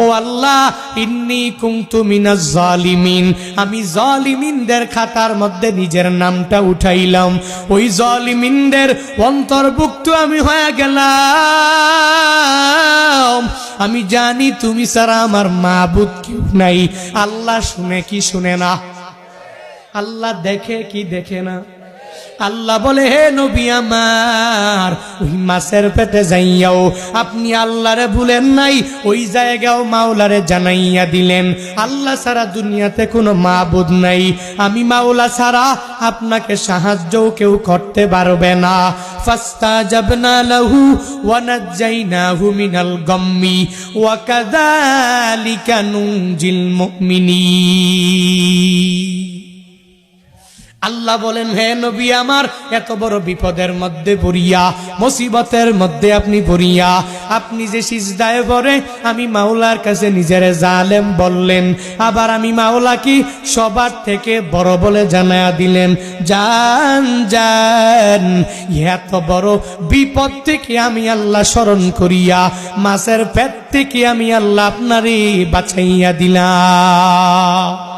ও আল্লাহ, ইন্নী কুনতু মিনাজ জালিমিন, আমি জালিমিনদের খাতার মধ্যে নিজের নামটা উঠাইলাম, ওই জালিমিনদের অন্তর্ভুক্ত আমি হয়ে গেলাম। আমি জানি তুমি ছাড়া আমার মাবুদ কেউ নাই। আল্লাহ শুনে কি শুনে না? আল্লাহ দেখে কি দেখে না? আল্লাহ বলে, হে নবী আমার, ওই মাছের পেটে যাইয়াও আপনি আল্লাহরে ভুলেন নাই, ওই জায়গাও মাওলারে জানাইয়া দিলেন আল্লাহ ছাড়া দুনিয়াতে কোনো মাবুদ নাই, আমি মাওলা ছাড়া আপনাকে সাহায্যও কেউ করতে পারবে না। ফাস্তাজাবনা লাহু ওয়া নাজ্জাইনাহু মিনাল গাম্মি ওয়া কাযালিকা নুনজিল মুমিনিন। আল্লাহ বলেন, হে নবী আমার, এত বড় বিপদের মধ্যে পড়িয়া, মুসিবতের মধ্যে আপনি পড়িয়া, আপনি যে সিজদায় পড়ে আমি মাওলার কাছে নিজের জালেম বললেন, আবার আমি মাওলা কি সবার থেকে বড় বলে জানায়া দিলেন, জান জান, এত বড় বিপদ থেকে আমি আল্লাহ স্মরণ করিয়া মাছের পেট থেকে আমি আল্লাহ আপনারই বাঁচাইয়া দিলাম।